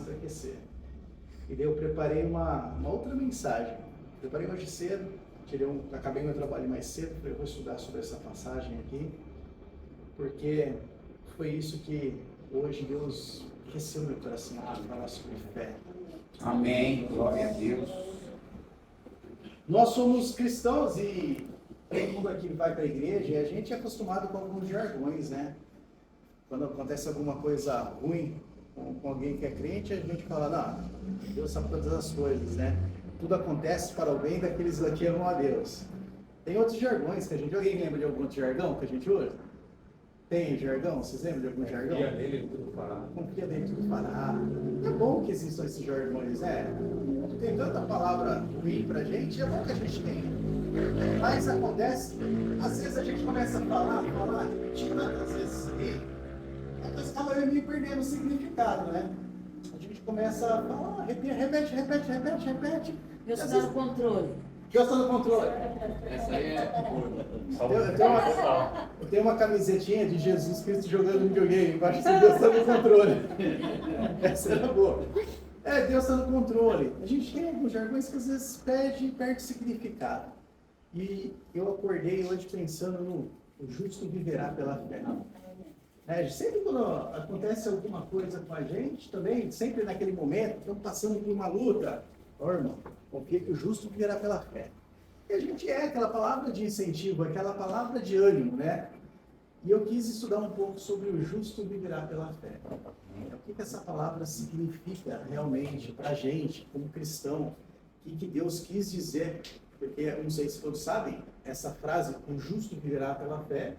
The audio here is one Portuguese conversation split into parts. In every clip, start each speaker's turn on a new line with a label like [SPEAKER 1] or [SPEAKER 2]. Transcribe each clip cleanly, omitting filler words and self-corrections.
[SPEAKER 1] enfraquecer. E daí eu preparei uma outra mensagem. Preparei hoje cedo, acabei meu trabalho mais cedo, falei, eu vou estudar sobre essa passagem aqui, porque foi isso que hoje Deus aqueceu meu coração para falar sobre fé.
[SPEAKER 2] Amém, glória a Deus.
[SPEAKER 1] Nós somos cristãos e todo mundo aqui vai para a igreja e a gente é acostumado com alguns jargões, né? Quando acontece alguma coisa ruim com alguém que é crente, a gente fala, não, Deus sabe todas as coisas, né? Tudo acontece para o bem daqueles que amam a Deus. Tem outros jargões que a gente... Alguém lembra de algum outro jargão que a gente usa? Tem jargão? Vocês lembram de algum jargão?
[SPEAKER 3] Confia nele, tudo fará.
[SPEAKER 1] Confia nele, tudo fará. É bom que existam esses jargões, né? Tem tanta palavra ruim pra gente, é bom que a gente tenha. Mas acontece, às vezes a gente começa a falar, repetir tantas vezes aí, mas acaba meio perdendo o significado, né? A gente começa a falar, repete.
[SPEAKER 4] Deus está no controle.
[SPEAKER 1] Deus está no controle.
[SPEAKER 3] Essa aí é
[SPEAKER 1] Eu tenho uma camisetinha de Jesus Cristo jogando videogame, embaixo de Deus está no controle. Essa era boa. Deus está no controle. A gente tem alguns jargões que às vezes perde significado. E eu acordei hoje pensando no o justo viverá pela fé. Sempre quando acontece alguma coisa com a gente também, sempre naquele momento, estamos passando por uma luta, irmão, confia que o justo viverá pela fé. E a gente aquela palavra de incentivo, aquela palavra de ânimo, né? E eu quis estudar um pouco sobre o justo viverá pela fé. O que essa palavra significa realmente para a gente, como cristão? O que Deus quis dizer? Porque, não sei se todos sabem, essa frase, o justo viverá pela fé,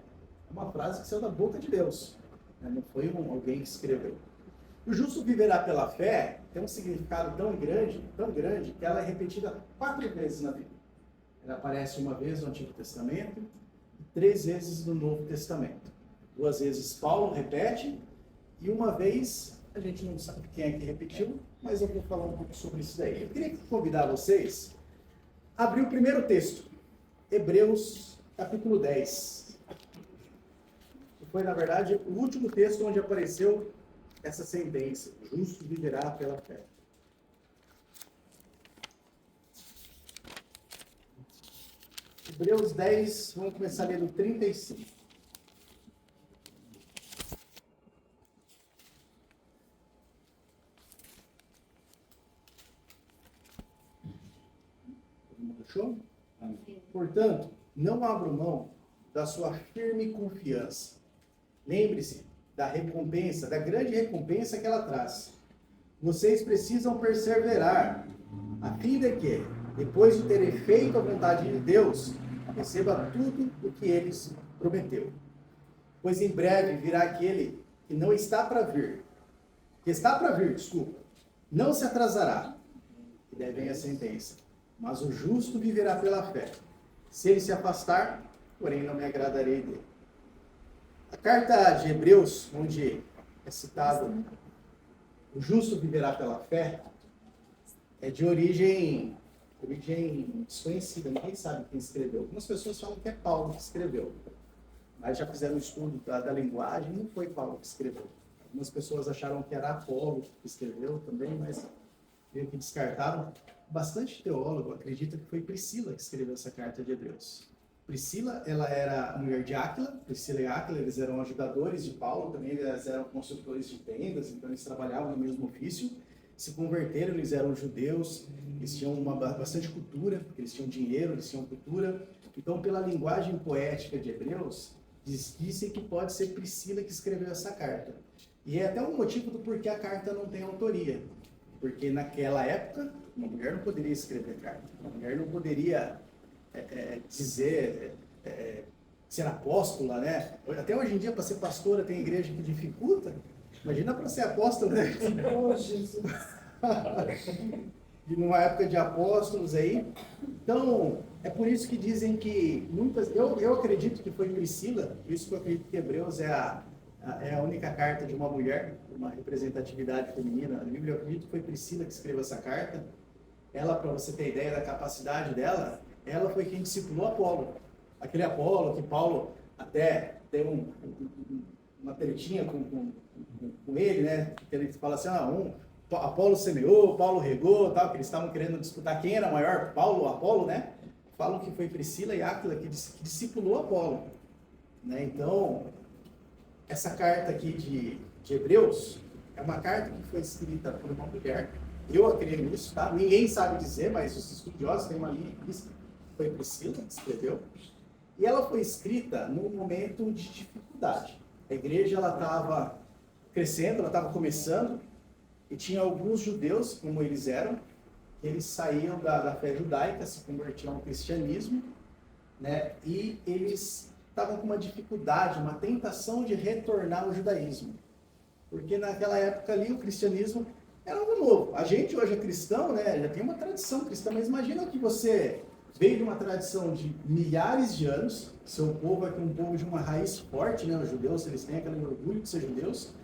[SPEAKER 1] é uma frase que saiu da boca de Deus. Não foi alguém que escreveu. O justo viverá pela fé tem um significado tão grande, que ela é repetida 4 vezes na Bíblia. Ela aparece uma vez no Antigo Testamento e 3 vezes no Novo Testamento. 2 vezes Paulo repete e uma vez, a gente não sabe quem é que repetiu, mas eu vou falar um pouco sobre isso daí. Eu queria convidar vocês a abrir o primeiro texto, Hebreus capítulo 10. Que foi, na verdade, o último texto onde apareceu essa sentença, justo viverá pela fé. Hebreus 10, vamos começar a ler do 35. Todo mundo achou? Portanto, não abra mão da sua firme confiança. Lembre-se da recompensa, da grande recompensa que ela traz. Vocês precisam perseverar, a fim de que, depois de terem feito a vontade de Deus, receba tudo o que Ele prometeu. Pois em breve virá aquele que está para vir, não se atrasará, e daí vem a sentença. Mas o justo viverá pela fé. Se ele se afastar, porém não me agradarei dele. A carta de Hebreus, onde é citado o justo viverá pela fé, é de origem desconhecida, ninguém sabe quem escreveu. Algumas pessoas falam que é Paulo que escreveu, mas já fizeram um estudo da linguagem, não foi Paulo que escreveu. Algumas pessoas acharam que era Apolo que escreveu também, mas meio que descartaram. Bastante teólogo acredita que foi Priscila que escreveu essa carta de Hebreus. Priscila, ela era mulher de Áquila. Priscila e Áquila, eles eram ajudadores de Paulo, também eles eram construtores de tendas, então eles trabalhavam no mesmo ofício. Se converteram, eles eram judeus, eles tinham bastante cultura, porque eles tinham dinheiro, eles tinham cultura. Então, pela linguagem poética de Hebreus, dizem que pode ser Priscila que escreveu essa carta. E é até um motivo do porquê a carta não tem autoria. Porque naquela época, uma mulher não poderia escrever carta. Uma mulher não poderia ser apóstola, né? Até hoje em dia, para ser pastora, tem igreja que dificulta. Imagina para ser apóstolo, né?
[SPEAKER 4] Oh, Jesus.
[SPEAKER 1] E numa época de apóstolos aí. Então, é por isso que dizem que muitas... Eu acredito que foi Priscila, por isso que eu acredito que Hebreus é a única carta de uma mulher, uma representatividade feminina na Bíblia. Eu acredito que foi Priscila que escreveu essa carta. Ela, para você ter ideia da capacidade dela, ela foi quem discipulou Apolo. Aquele Apolo que Paulo até tem uma tretinha com ele, né? Que ele fala assim, Apolo semeou, Paulo regou, tal, que eles estavam querendo disputar quem era maior, Paulo ou Apolo, né? Falam que foi Priscila e Áquila que discipulou Apolo, né? Então, essa carta aqui de Hebreus é uma carta que foi escrita por uma mulher. Eu acredito nisso, tá? Ninguém sabe dizer, mas os estudiosos têm uma lista. Foi Priscila que escreveu. E ela foi escrita num momento de dificuldade. A igreja ela estava crescendo, ela estava começando, e tinha alguns judeus, como eles eram, eles saíam da fé judaica, se convertiam ao cristianismo, né? E eles estavam com uma dificuldade, uma tentação de retornar ao judaísmo. Porque naquela época ali o cristianismo era algo novo. A gente hoje é cristão, né? Já tem uma tradição cristã, mas imagina que você veio de uma tradição de milhares de anos, seu povo é um povo de uma raiz forte, né? Os judeus, eles têm aquele orgulho de ser judeus,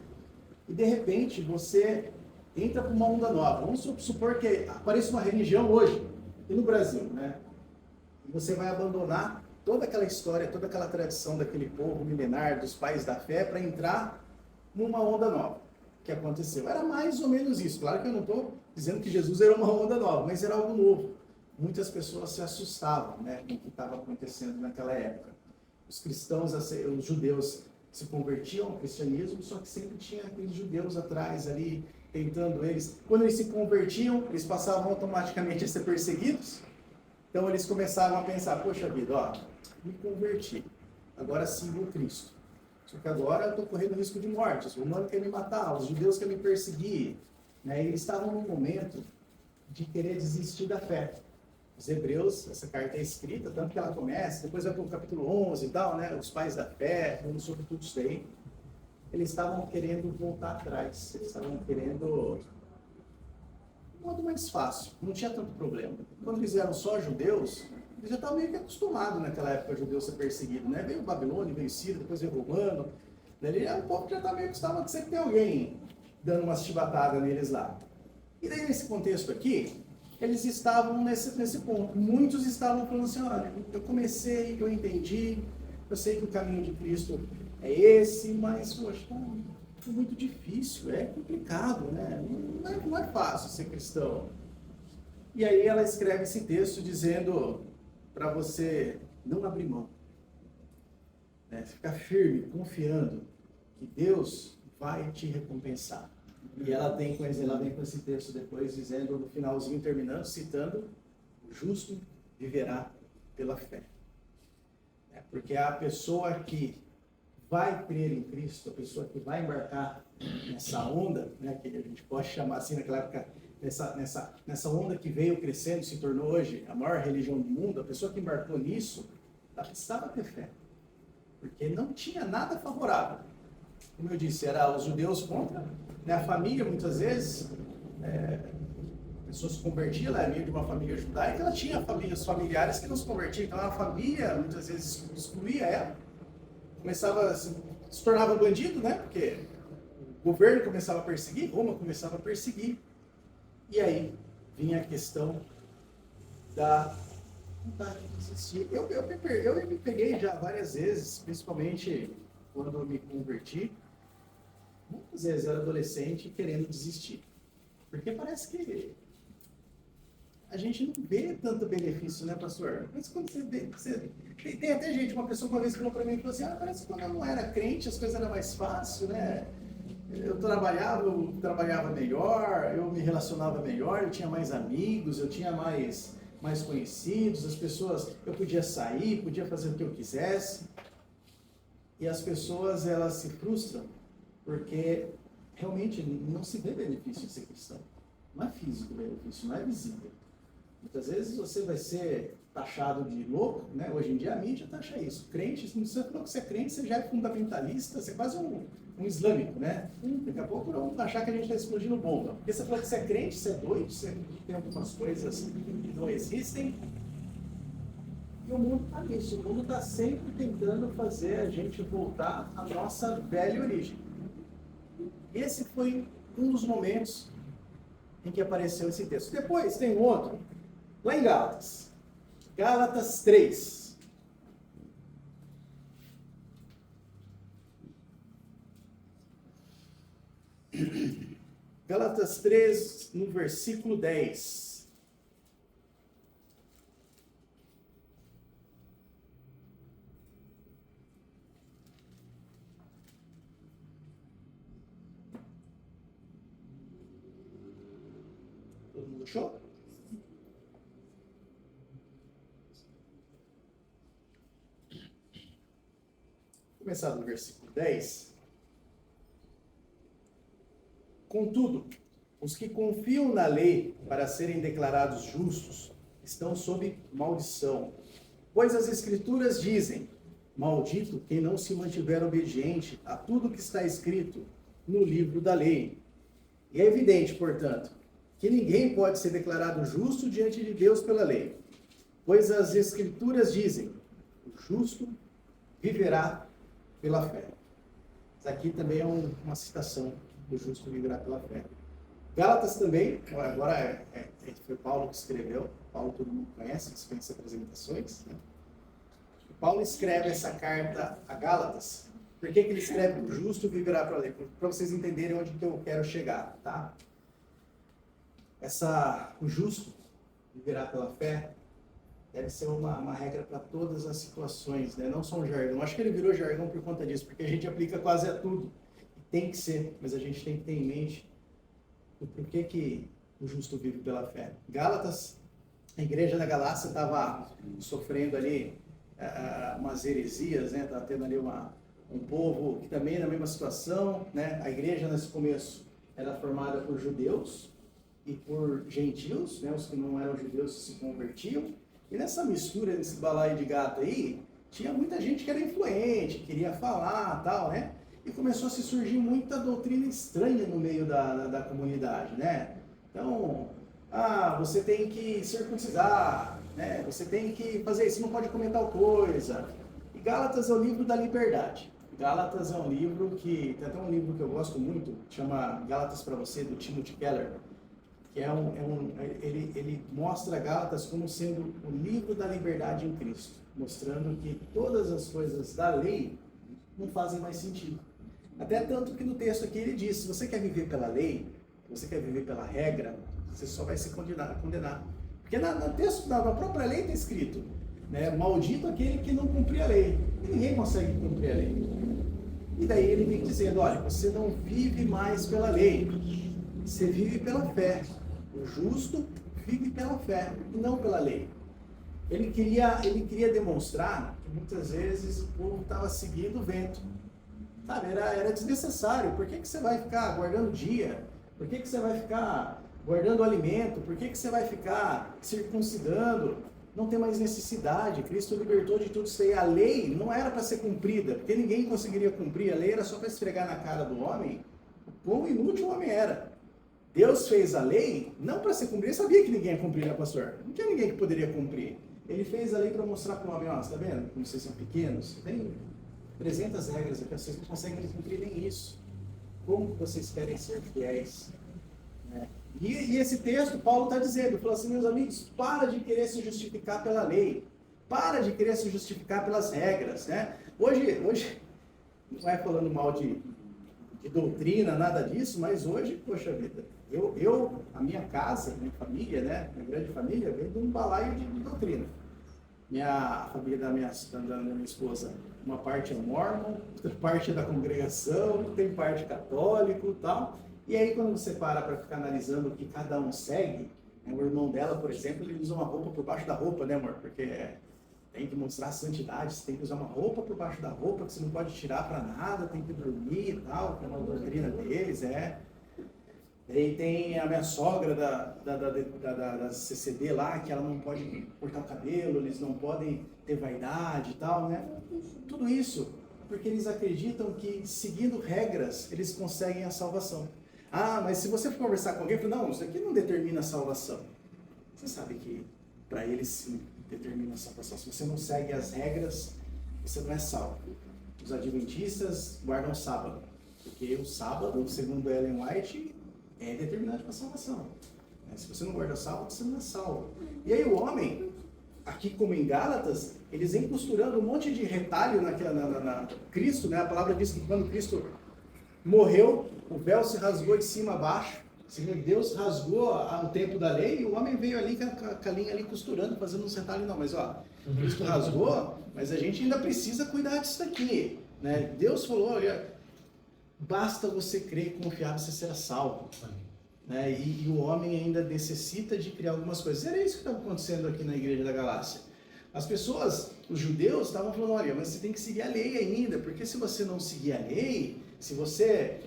[SPEAKER 1] e de repente você entra para uma onda nova. Vamos supor que apareça uma religião hoje, e no Brasil, né? E você vai abandonar toda aquela história, toda aquela tradição daquele povo milenar, dos pais da fé, para entrar numa onda nova. O que aconteceu? Era mais ou menos isso. Claro que eu não estou dizendo que Jesus era uma onda nova, mas era algo novo. Muitas pessoas se assustavam, né, com o que estava acontecendo naquela época. Os cristãos, os judeus se convertiam ao cristianismo, só que sempre tinha aqueles judeus atrás ali, tentando eles. Quando eles se convertiam, eles passavam automaticamente a ser perseguidos. Então eles começavam a pensar, poxa vida, ó, me converti, agora sigo o Cristo. Só que agora eu estou correndo risco de morte, os romanos querem me matar, os judeus querem me perseguir. Né? E eles estavam num momento de querer desistir da fé. Os Hebreus, essa carta é escrita, tanto que ela começa, depois vai para o capítulo 11 e tal, né? Os pais da fé, falando sobre tudo isso aí. Eles estavam querendo voltar atrás, eles estavam querendo um modo mais fácil, não tinha tanto problema. Quando eles eram só judeus, eles já estavam meio que acostumados naquela época, judeu ser perseguido, né? Veio o Babilônia, veio o Sírio, depois veio o Romano, né? Ele era um povo que já estava meio acostumado, que sempre tem alguém dando umas chibatadas neles lá. E daí, nesse contexto aqui, eles estavam nesse ponto. Muitos estavam falando assim, olha, eu comecei, eu entendi, eu sei que o caminho de Cristo é esse, mas, poxa, é muito difícil, é complicado, né? Não é fácil ser cristão. E aí ela escreve esse texto dizendo para você não abrir mão, né? Ficar firme, confiando que Deus vai te recompensar. E ela vem com esse texto depois, dizendo, no finalzinho, terminando, citando, o justo viverá pela fé. Porque a pessoa que vai crer em Cristo, a pessoa que vai embarcar nessa onda, né, que a gente pode chamar assim naquela época, nessa onda que veio crescendo, se tornou hoje a maior religião do mundo, a pessoa que embarcou nisso, ela precisava ter fé. Porque não tinha nada favorável. Como eu disse, era os judeus contra, né, a família, muitas vezes, a pessoa se convertia, ela era de uma família judaica, ela tinha famílias familiares que não se convertiam, então a família, muitas vezes, excluía ela, se tornava bandido, né, porque o governo começava a perseguir, Roma começava a perseguir, e aí vinha a questão da vontade de desistir. Eu me peguei já várias vezes, principalmente quando eu me converti, muitas vezes eu era adolescente querendo desistir. Porque parece que a gente não vê tanto benefício, né, pastor? Mas quando você vê, tem até gente, uma pessoa uma vez falou para mim, falou assim, parece que quando eu não era crente as coisas eram mais fáceis, né? Eu trabalhava melhor, eu me relacionava melhor, eu tinha mais amigos, eu tinha mais conhecidos, as pessoas, eu podia sair, podia fazer o que eu quisesse. E as pessoas, elas se frustram porque realmente não se vê benefício de ser cristão. Não é físico o benefício, não é visível. Muitas vezes você vai ser taxado de louco, né? Hoje em dia a mídia taxa isso. Crente, se você falou que você é crente, você já é fundamentalista, você é quase um islâmico, né? Daqui a pouco vão achar que a gente está explodindo bomba. Porque você falou que você é crente, você é doido, você tem algumas coisas que não existem. E o mundo está nisso, o mundo está sempre tentando fazer a gente voltar à nossa velha origem. Esse foi um dos momentos em que apareceu esse texto. Depois tem outro, lá em Gálatas. Gálatas 3. Gálatas 3, no versículo 10. Todo mundo achou? Vou começar no versículo 10. Contudo, os que confiam na lei para serem declarados justos estão sob maldição. Pois as Escrituras dizem: maldito quem não se mantiver obediente a tudo que está escrito no livro da lei. E é evidente, portanto, que ninguém pode ser declarado justo diante de Deus pela lei. Pois as Escrituras dizem: o justo viverá pela fé. Isso aqui também é uma citação: o justo viverá pela fé. Gálatas também, agora foi Paulo que escreveu, Paulo todo mundo conhece, dispensa apresentações, né? Paulo escreve essa carta a Gálatas. Por que ele escreve o justo viverá pela lei? Para vocês entenderem onde que eu quero chegar, tá? O justo viverá pela fé deve ser uma regra para todas as situações, né? Não só um jargão. Acho que ele virou jargão por conta disso, porque a gente aplica quase a tudo. Tem que ser, mas a gente tem que ter em mente o porquê que o justo vive pela fé. Gálatas, a igreja da Galácia estava sofrendo ali umas heresias, né? Estava tendo ali um povo que também na mesma situação, né? A igreja nesse começo era formada por judeus e por gentios, né? Os que não eram judeus se convertiam. E nessa mistura, nesse balaio de gato aí, tinha muita gente que era influente, queria falar, tal, né? E começou a se surgir muita doutrina estranha no meio da comunidade, né? Então, você tem que circuncidar, né? Você tem que fazer isso, não pode comer tal coisa. E Gálatas é o livro da liberdade. Gálatas é um livro que, tem até um livro que eu gosto muito, chama Gálatas para Você, do Timothy Keller, que ele mostra Gálatas como sendo o livro da liberdade em Cristo, mostrando que todas as coisas da lei não fazem mais sentido. Até tanto que no texto aqui ele diz: se você quer viver pela lei, se você quer viver pela regra, você só vai se condenar. Porque no texto da própria lei está escrito, né, maldito aquele que não cumpre a lei. E ninguém consegue cumprir a lei. E daí ele vem dizendo: olha, você não vive mais pela lei, você vive pela fé. O justo vive pela fé, e não pela lei. Ele queria demonstrar que muitas vezes o povo estava seguindo o vento. Sabe, era desnecessário. Por que você vai ficar guardando dia? Por que você vai ficar guardando alimento? Por que você vai ficar circuncidando? Não tem mais necessidade. Cristo libertou de tudo isso aí. A lei não era para ser cumprida, porque ninguém conseguiria cumprir. A lei era só para esfregar na cara do homem o quão inútil o homem era. Deus fez a lei não para ser cumprida. Ele sabia que ninguém ia cumprir, né, pastor? Não tinha ninguém que poderia cumprir. Ele fez a lei para mostrar para o homem: ó, está vendo como vocês são pequenos? Tem 300 regras aqui, vocês não conseguem cumprir nem isso. Como vocês querem ser fiéis? Né? E esse texto, Paulo está dizendo, falou assim: meus amigos, para de querer se justificar pela lei. Para de querer se justificar pelas regras. Né? Hoje não é falando mal de doutrina, nada disso, mas hoje, poxa vida, a minha casa, minha família, né, minha grande família, vem de um balaio de doutrina. A família da minha esposa, uma parte é mormon, outra parte é da congregação, tem parte católico e tal. E aí quando você para ficar analisando o que cada um segue, né, o irmão dela, por exemplo, ele usa uma roupa por baixo da roupa, né, amor? Porque tem que mostrar a santidade, você tem que usar uma roupa por baixo da roupa, que você não pode tirar para nada, tem que dormir e tal, que é uma doutrina deles, E tem a minha sogra da CCD lá, que ela não pode cortar o cabelo, eles não podem ter vaidade e tal, né? Tudo isso porque eles acreditam que, seguindo regras, eles conseguem a salvação. Mas se você for conversar com alguém, fala: não, isso aqui não determina a salvação. Você sabe que para eles sim determina a salvação. Se você não segue as regras, você não é salvo. Os adventistas guardam o sábado, porque o sábado, segundo Ellen White, é determinante para a salvação. Se você não guarda o sábado, você não é salvo. E aí o homem, aqui como em Gálatas, eles vêm costurando um monte de retalho na Cristo, né? A palavra diz que quando Cristo morreu, o véu se rasgou de cima a baixo, Deus rasgou o tempo da lei e o homem veio ali com a linha ali costurando, fazendo um retalho. Não, mas ó, Cristo rasgou, mas a gente ainda precisa cuidar disso daqui, né? Deus falou, olha, basta você crer e confiar, você será salvo. Né? E o homem ainda necessita de criar algumas coisas. Era isso que estava acontecendo aqui na igreja da Galácia. As pessoas, os judeus, estavam falando, olha, mas você tem que seguir a lei ainda, porque se você não seguir a lei, se você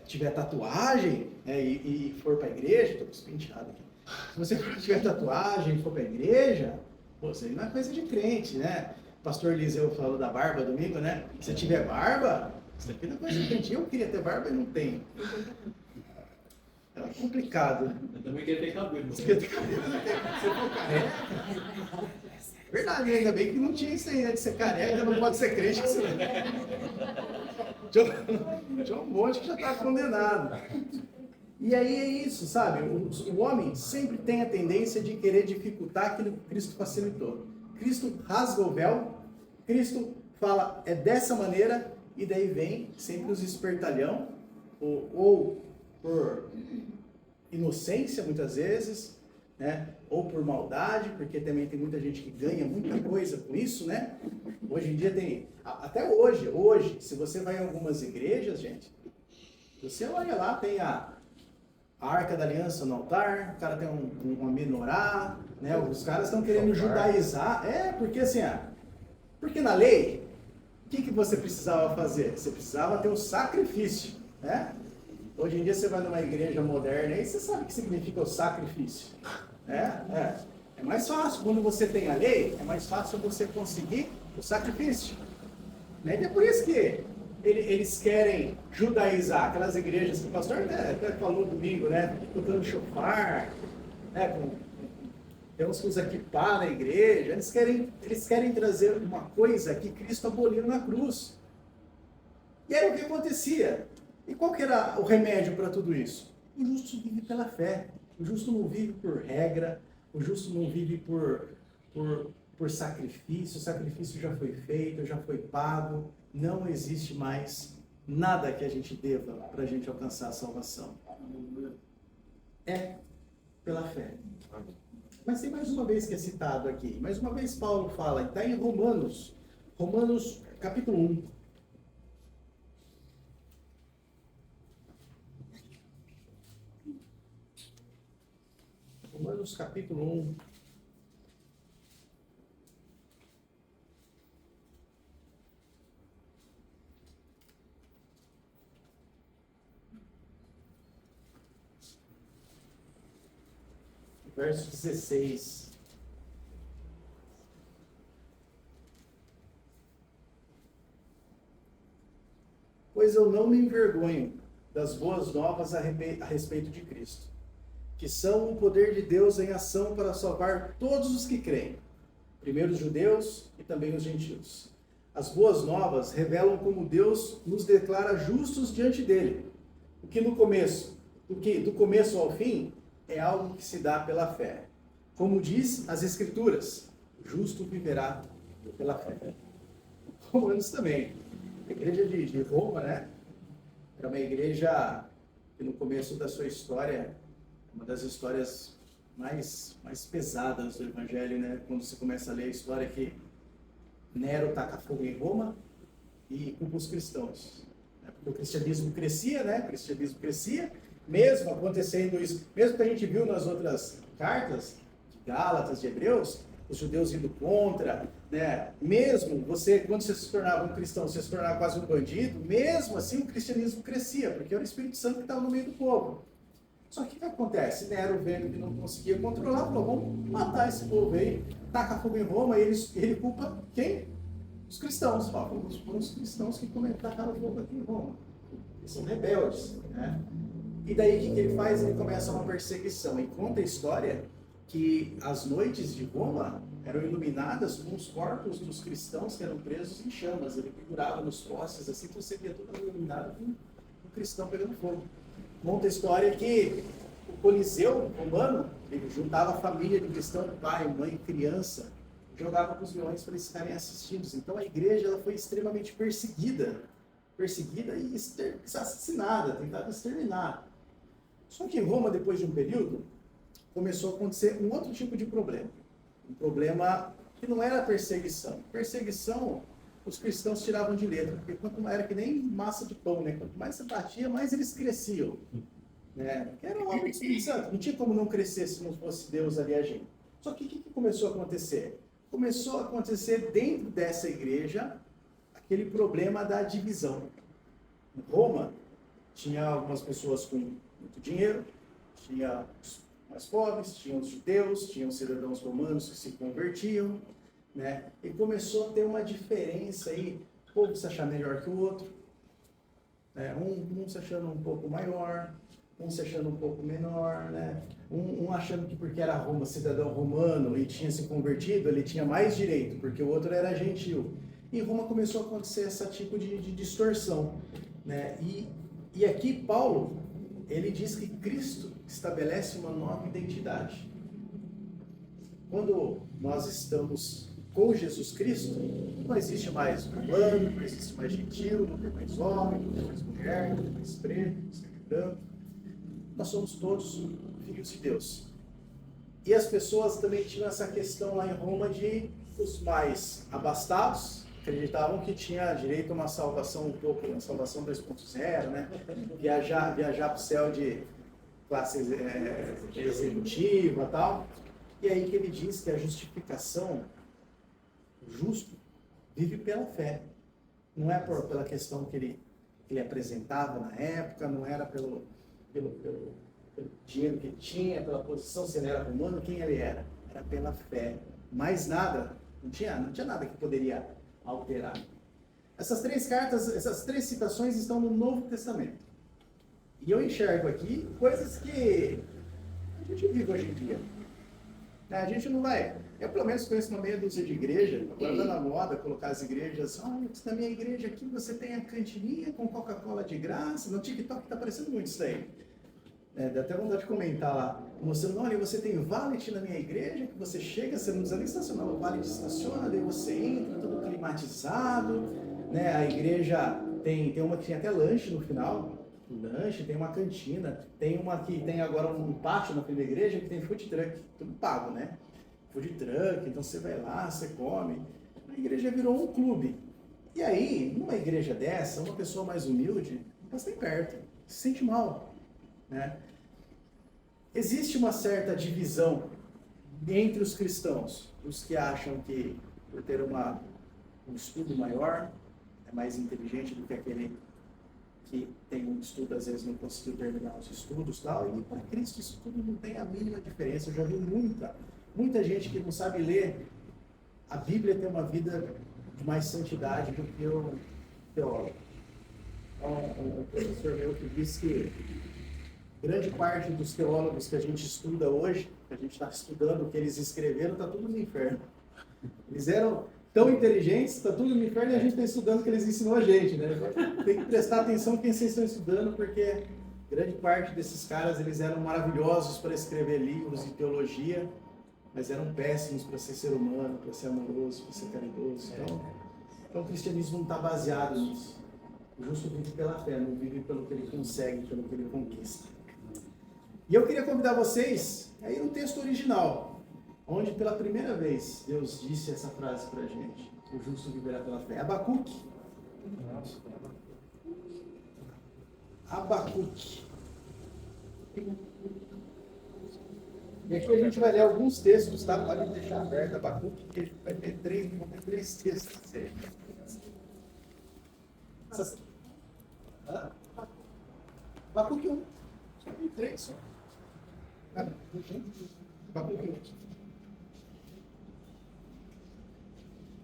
[SPEAKER 1] tiver tatuagem e for para a igreja, estou com os penteados aqui, se você tiver tatuagem e for para a igreja, pô, isso aí não é coisa de crente, né? O pastor Eliseu falou da barba domingo, né? Se tiver barba, isso aqui não é coisa de crente. Eu queria ter barba e não tenho. É complicado.
[SPEAKER 3] Eu também queria ter cabelo.
[SPEAKER 1] Você quer ter cabelo, não tem. Você for careca. É verdade, ainda bem que não tinha isso aí, né? De ser careca, não pode ser crente. Que você... Tinha um monte que já estava condenado. E aí é isso, sabe? O homem sempre tem a tendência de querer dificultar aquilo que Cristo facilitou. Cristo rasga o véu, Cristo fala, é dessa maneira, e daí vem sempre os espertalhão, ou por inocência muitas vezes, né? Ou por maldade, porque também tem muita gente que ganha muita coisa com isso, né? Hoje em dia tem, até hoje, se você vai em algumas igrejas, gente, você olha lá, tem a Arca da Aliança no altar, o cara tem uma menorá, né? Os caras estão querendo judaizar, porque assim, porque na lei, o que você precisava fazer? Você precisava ter um sacrifício, né? Hoje em dia você vai numa igreja moderna e você sabe o que significa o sacrifício. É mais fácil, quando você tem a lei, é mais fácil você conseguir o sacrifício. Né? E é por isso que eles querem judaizar aquelas igrejas que o pastor até falou domingo, né? Tocando chofar, né? Tem uns que usam kippah na igreja. Eles querem trazer uma coisa que Cristo aboliu na cruz. E era o que acontecia. E qual que era o remédio para tudo isso? O justo vive pela fé. O justo não vive por regra. O justo não vive por sacrifício. O sacrifício já foi feito, já foi pago. Não existe mais nada que a gente deva para a gente alcançar a salvação. É pela fé. Mas tem mais uma vez que é citado aqui. Mais uma vez Paulo fala, está em Romanos. Romanos capítulo 1. Romanos capítulo 1. Verso 16. Pois eu não me envergonho das boas novas a respeito de Cristo, que são o poder de Deus em ação para salvar todos os que creem, primeiro os judeus e também os gentios. As boas novas revelam como Deus nos declara justos diante dele, o que do começo ao fim é algo que se dá pela fé. Como diz as Escrituras, o justo viverá pela fé. Romanos também. A igreja de Roma, né? Era uma igreja que no começo da sua história, uma das histórias mais pesadas do Evangelho, né? Quando você começa a ler a história que Nero taca fogo em Roma e culpa os cristãos. Porque o cristianismo crescia, né? O cristianismo crescia, mesmo acontecendo isso, mesmo que a gente viu nas outras cartas, de Gálatas, de Hebreus, os judeus indo contra, né? Mesmo você, quando você se tornava um cristão, você se tornava quase um bandido, mesmo assim o cristianismo crescia, porque era o Espírito Santo que estava no meio do povo. Só que o que acontece? Nero, vendo que não conseguia controlar, falou, vamos matar esse povo aí, taca fogo em Roma, e ele culpa quem? Os cristãos. Foram os cristãos que tacaram fogo aqui em Roma. Eles são rebeldes, né? E daí o que ele faz? Ele começa uma perseguição. E conta a história que as noites de Roma eram iluminadas com os corpos dos cristãos que eram presos em chamas. Ele pendurava nos postes, assim que você via tudo iluminado com um cristão pegando fogo. Conta a história que o Coliseu romano, ele juntava a família de cristão, pai, mãe, criança, jogava com os leões para eles ficarem assistindo. Então a igreja ela foi extremamente perseguida e assassinada, tentada exterminar. Só que em Roma, depois de um período, começou a acontecer um outro tipo de problema. Um problema que não era perseguição. Perseguição, os cristãos tiravam de letra, porque quanto mais era que nem massa de pão, né? Quanto mais você batia, mais eles cresciam. Né? Era uma obra do Espírito Santo. Não tinha como não crescer se não fosse Deus ali agindo. Só que o que começou a acontecer? Começou a acontecer dentro dessa igreja aquele problema da divisão. Em Roma, tinha algumas pessoas com muito dinheiro, tinha os mais pobres, tinha os judeus, tinha os cidadãos romanos que se convertiam, né? E começou a ter uma diferença aí, o povo se achar melhor que o outro, né? Um se achando um pouco maior, um se achando um pouco menor, né? Um achando que porque era cidadão romano e tinha se convertido, ele tinha mais direito, porque o outro era gentil. E em Roma começou a acontecer esse tipo de distorção, né? E aqui Paulo, ele diz que Cristo estabelece uma nova identidade. Quando nós estamos com Jesus Cristo, não existe mais romano, não existe mais gentil, não tem mais homem, não tem mais mulher, não tem mais preto, não tem mais branco. Nós somos todos filhos de Deus. E as pessoas também tinham essa questão lá em Roma de os mais abastados acreditavam que tinha direito a uma salvação um pouco, uma salvação 2.0, né? Viajar para o céu de classe executiva e tal. E aí que ele diz que a justificação, o justo, vive pela fé. Não é pela questão que ele apresentava na época, não era pelo dinheiro que ele tinha, pela posição, se ele era romano, quem ele era. Era pela fé. Mais nada, não tinha nada que poderia alterar. Essas três citações estão no Novo Testamento. E eu enxergo aqui coisas que a gente vive hoje em dia. A gente não vai... Eu, pelo menos, conheço uma meia dúzia de igreja. Agora está na moda colocar as igrejas. Olha, na minha igreja aqui você tem a cantininha com Coca-Cola de graça. No TikTok está aparecendo muito isso aí. Dá até vontade de comentar lá. Mostrando, olha, você tem valet na minha igreja, que você chega, você não precisa nem estacionar. O valet estaciona, daí você entra, tudo climatizado. Né? A igreja tem uma que tem até lanche no final. Lanche, tem uma cantina, tem uma que tem agora um pátio na frente da igreja que tem food truck, tudo pago, né? Food truck, então você vai lá, você come. A igreja virou um clube. E aí, numa igreja dessa, uma pessoa mais humilde, não passa nem perto, se sente mal, né? Existe uma certa divisão entre os cristãos, os que acham que por ter um estudo maior, é mais inteligente do que aquele que tem um estudo, às vezes não conseguiu terminar os estudos e tal, e para Cristo isso tudo não tem a mínima diferença. Eu já vi muita gente que não sabe ler. A Bíblia tem uma vida de mais santidade do que o teólogo. Um professor meu que disse que grande parte dos teólogos que a gente estuda hoje, que a gente está estudando o que eles escreveram, está tudo no inferno. Eles eram tão inteligentes, está tudo no inferno e a gente está estudando o que eles ensinou a gente, né? Tem que prestar atenção quem vocês estão estudando, porque grande parte desses caras, eles eram maravilhosos para escrever livros de teologia, mas eram péssimos para ser ser humano, para ser amoroso, para ser caridoso. Então o cristianismo não está baseado nisso. O justo vive pela fé, não vive pelo que ele consegue, pelo que ele conquista. E eu queria convidar vocês a ir no texto original, onde pela primeira vez Deus disse essa frase para a gente: o justo viverá pela fé. Abacuque. E aqui a gente vai ler alguns textos, tá? Pode deixar aberto Abacuque, porque a gente vai ter três textos. Abacuque 1. Só tem 3 só. Abacuque 1.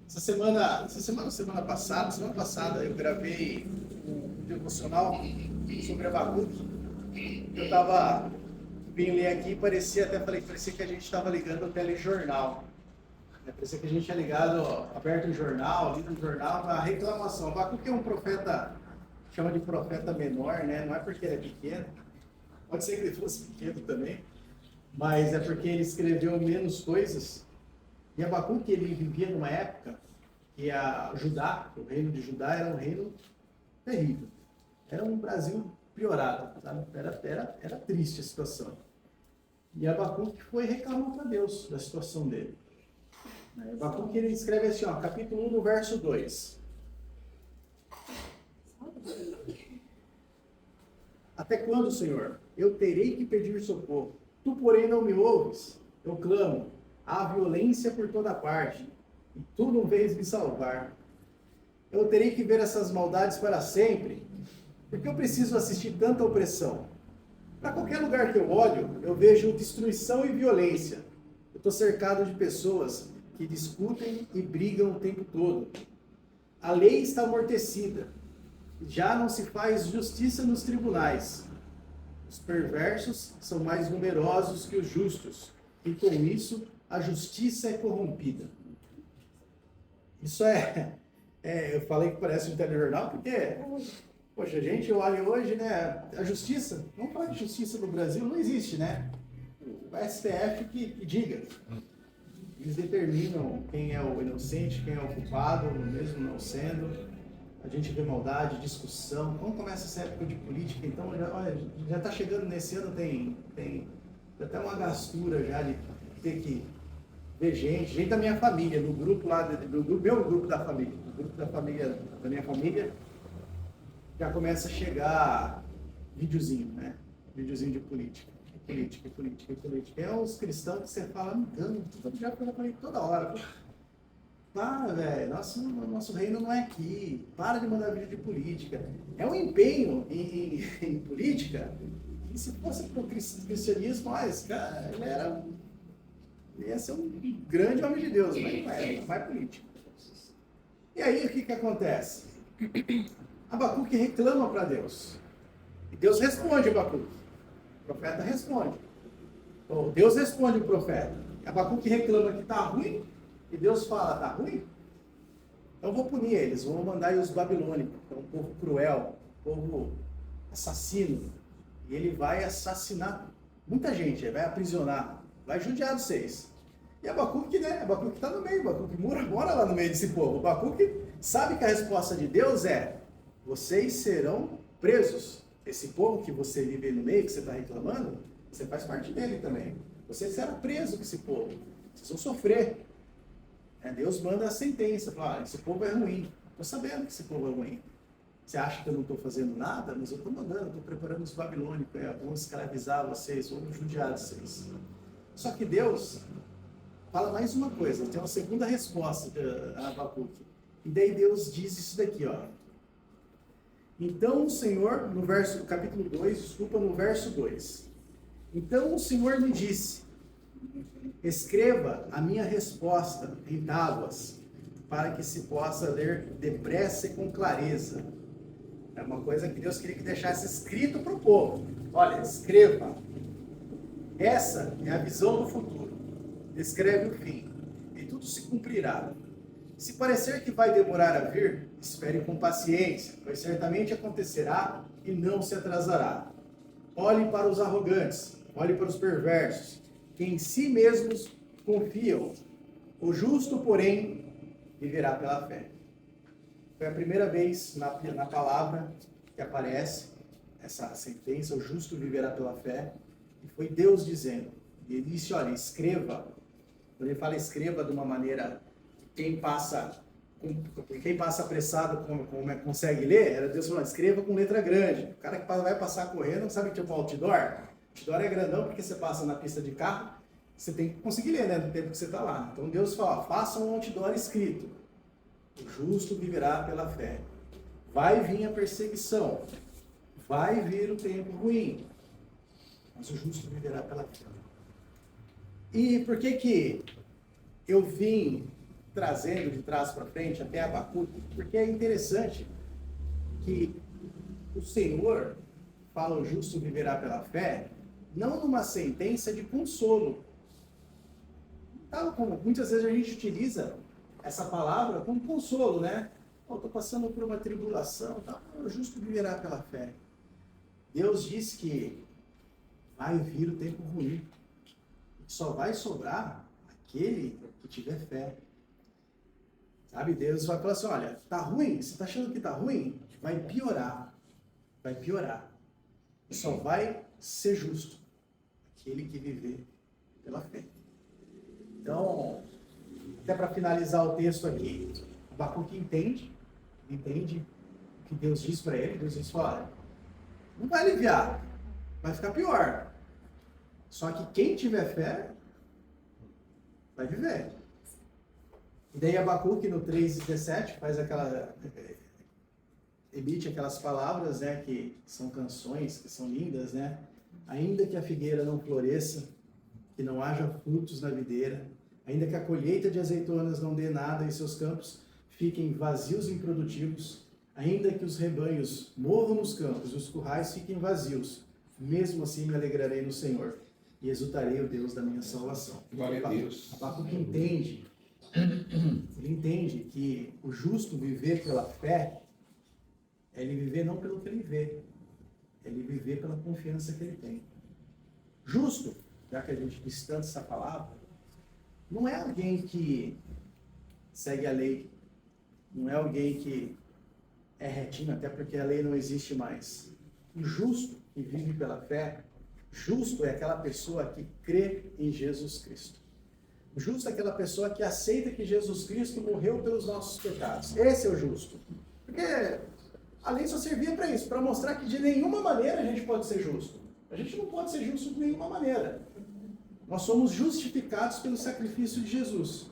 [SPEAKER 1] Semana passada, eu gravei um devocional sobre Abacuque. Eu vim ler aqui e parecia que a gente estava ligando o telejornal. Parecia que a gente tinha aberto o jornal, lido o jornal, a reclamação. Abacuque é um profeta, chama de profeta menor, né? Não é porque ele é pequeno, pode ser que ele fosse pequeno também, mas é porque ele escreveu menos coisas. E Abacuque, ele vivia numa época que o reino de Judá era um reino terrível. Era um Brasil piorado, sabe? Era triste a situação. E Abacuque foi reclamar para Deus da situação dele. Abacuque, ele escreve assim, ó, capítulo 1, no verso 2. Até quando, Senhor? Eu terei que pedir socorro. Tu, porém, não me ouves. Eu clamo. Há violência por toda parte. E tu não vens me salvar. Eu terei que ver essas maldades para sempre. Por que eu preciso assistir tanta opressão? Para qualquer lugar que eu olho, eu vejo destruição e violência. Eu estou cercado de pessoas que discutem e brigam o tempo todo. A lei está amortecida. Já não se faz justiça nos tribunais. Os perversos são mais numerosos que os justos. E com isso, a justiça é corrompida. Isso eu falei que parece um telejornal, porque, poxa, a gente olha hoje, né, a justiça, vamos falar de justiça no Brasil, não existe, né? O STF que diga. Eles determinam quem é o inocente, quem é o culpado, mesmo não sendo. A gente vê maldade, discussão. Quando começa essa época de política, então, já está chegando nesse ano, tem até uma gastura já de ter que ver gente da minha família, no grupo lá, do meu grupo da família, no grupo da minha família, já começa a chegar videozinho, né? Videozinho de política. Política. É os cristãos que você fala, não, já falei toda hora. Para, velho, nosso reino não é aqui. Para de mandar vídeo de política. É um empenho em política. E se fosse para o cristianismo, esse cara, ele ia ser um grande homem de Deus, mas não é político. E aí, o que acontece? Abacuque reclama para Deus. E Deus responde a Abacuque. O profeta responde. Ou Deus responde o profeta. Abacuque reclama que está ruim. E Deus fala, tá ruim? Então eu vou punir eles, vou mandar os babilônicos, que é um povo cruel, um povo assassino. E ele vai assassinar muita gente, ele vai aprisionar, vai judiar de vocês. E Abacuque, né? Abacuque está no meio, Abacuque mora lá no meio desse povo. Abacuque sabe que a resposta de Deus é, vocês serão presos. Esse povo que você vive no meio, que você está reclamando, você faz parte dele também. Você será preso com esse povo, vocês vão sofrer. Deus manda a sentença, fala, esse povo é ruim. Estou sabendo que esse povo é ruim. Você acha que eu não estou fazendo nada? Mas eu estou mandando, estou preparando os babilônicos, vamos escravizar vocês, vamos judiar vocês. Só que Deus fala mais uma coisa, tem uma segunda resposta a Abacuque. E daí Deus diz isso daqui, ó. Então o Senhor, no verso 2. Então o Senhor me disse, escreva a minha resposta em tábuas, para que se possa ler depressa e com clareza. É uma coisa que Deus queria que deixasse escrito para o povo. Olha, escreva. Essa é a visão do futuro. Descreve o fim, e tudo se cumprirá. Se parecer que vai demorar a vir, espere com paciência, pois certamente acontecerá e não se atrasará. Olhe para os arrogantes, olhe para os perversos, que em si mesmos confiam. O justo, porém, viverá pela fé. Foi a primeira vez na palavra que aparece essa sentença, o justo viverá pela fé. E foi Deus dizendo. E ele disse, olha, escreva. Quando ele fala escreva de uma maneira que quem passa apressado consegue ler, era Deus falando, escreva com letra grande. O cara que vai passar correndo não sabe que tipo um outdoor. Outdoor é grandão porque você passa na pista de carro, você tem que conseguir ler, né, no tempo que você está lá. Então Deus fala, faça um outdoor escrito. O justo viverá pela fé. Vai vir a perseguição. Vai vir o tempo ruim. Mas o justo viverá pela fé. E por que eu vim trazendo de trás para frente até Abacuque? Porque é interessante que o Senhor fala o justo viverá pela fé, não numa sentença de consolo. Tal como muitas vezes a gente utiliza essa palavra como consolo, né? Estou passando por uma tribulação, tá? O justo viverá pela fé. Deus diz que vai vir o tempo ruim. Só vai sobrar aquele que tiver fé. Sabe, Deus vai falar assim, olha, tá ruim? Você está achando que tá ruim? Vai piorar. Vai piorar. Só vai ser justo aquele que viver pela fé. Então, até para finalizar o texto aqui, Abacuque entende o que Deus diz para ele. Deus diz, olha, não vai aliviar, vai ficar pior. Só que quem tiver fé, vai viver. E daí Abacuque no 3:17 faz emite aquelas palavras, né, que são canções, que são lindas, né? Ainda que a figueira não floresça, que não haja frutos na videira, ainda que a colheita de azeitonas não dê nada e seus campos fiquem vazios e improdutivos, ainda que os rebanhos morram nos campos e os currais fiquem vazios, mesmo assim me alegrarei no Senhor e exultarei o Deus da minha salvação.
[SPEAKER 2] Glória a Deus.
[SPEAKER 1] Abacuque entende, ele entende que o justo viver pela fé é ele viver não pelo que ele vê, é ele viver pela confiança que ele tem. Justo, já que a gente diz tanto essa palavra, não é alguém que segue a lei, não é alguém que é retinho, até porque a lei não existe mais. O justo que vive pela fé, justo é aquela pessoa que crê em Jesus Cristo. O justo é aquela pessoa que aceita que Jesus Cristo morreu pelos nossos pecados. Esse é o justo. Porque a lei só servia para isso, para mostrar que de nenhuma maneira a gente pode ser justo. A gente não pode ser justo de nenhuma maneira. Nós somos justificados pelo sacrifício de Jesus.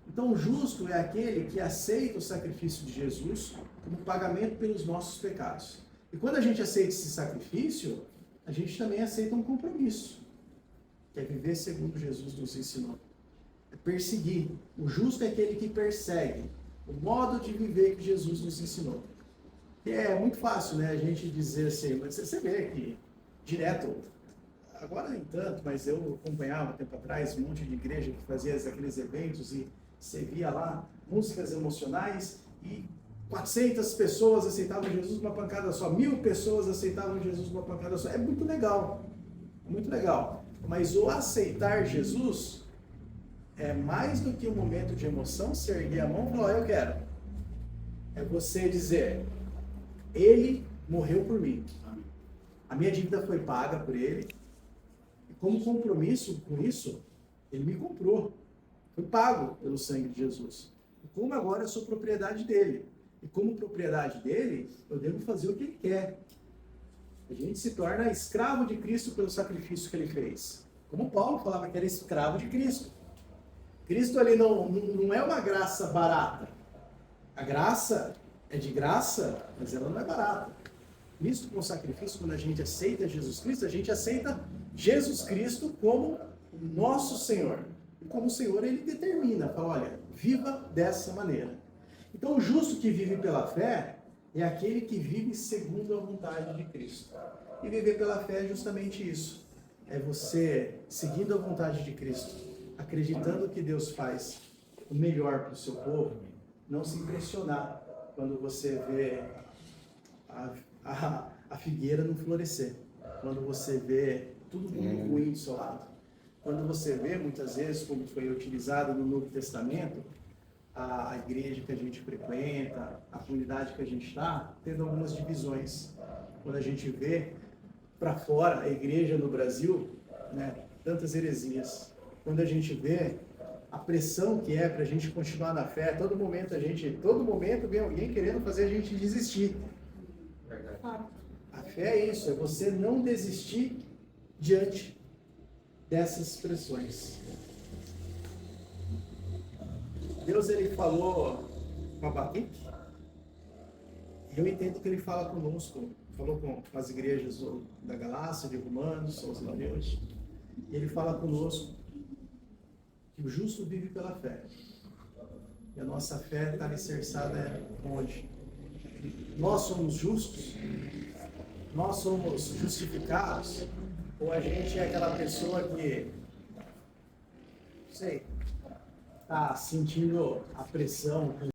[SPEAKER 1] Então, o justo é aquele que aceita o sacrifício de Jesus como pagamento pelos nossos pecados. E quando a gente aceita esse sacrifício, a gente também aceita um compromisso, que é viver segundo Jesus nos ensinou. É perseguir. O justo é aquele que persegue o modo de viver que Jesus nos ensinou. E é muito fácil, né, a gente dizer assim, mas você vê que direto, agora nem tanto, mas eu acompanhava tempo atrás um monte de igreja que fazia aqueles eventos e você via lá músicas emocionais e 400 pessoas aceitavam Jesus numa pancada só, 1000 pessoas aceitavam Jesus numa pancada só. É muito legal, muito legal. Mas o aceitar Jesus é mais do que um momento de emoção, você erguer a mão e falar, eu quero. É você dizer, ele morreu por mim. A minha dívida foi paga por ele. E como compromisso com isso, ele me comprou. Foi pago pelo sangue de Jesus. E como agora eu sou propriedade dele. E como propriedade dele, eu devo fazer o que ele quer. A gente se torna escravo de Cristo pelo sacrifício que ele fez. Como Paulo falava que era escravo de Cristo. Cristo ali não é uma graça barata. A graça é de graça, mas ela não é barata. Cristo com o sacrifício, quando a gente aceita Jesus Cristo, a gente aceita Jesus Cristo como o nosso Senhor. E como Senhor, ele determina, fala, olha, viva dessa maneira. Então, o justo que vive pela fé é aquele que vive segundo a vontade de Cristo. E viver pela fé é justamente isso. É você seguindo a vontade de Cristo, acreditando que Deus faz o melhor para o seu povo, não se impressionar quando você vê a figueira não florescer, quando você vê tudo muito ruim do seu lado. Quando você vê, muitas vezes, como foi utilizado no Novo Testamento, a igreja que a gente frequenta, a comunidade que a gente está, tendo algumas divisões. Quando a gente vê para fora a igreja no Brasil, né, tantas heresias. Quando a gente vê a pressão que é para a gente continuar na fé, todo momento vem alguém querendo fazer a gente desistir. A fé é isso, é você não desistir diante dessas pressões. Deus, ele falou com Abacuque, e eu entendo que ele fala conosco, falou com as igrejas da Galácia, de Romanos, aos Hebreus, e ele fala conosco que o justo vive pela fé. E a nossa fé está alicerçada onde? Nós somos justos? Nós somos justificados? Ou a gente é aquela pessoa que, não sei, está sentindo a pressão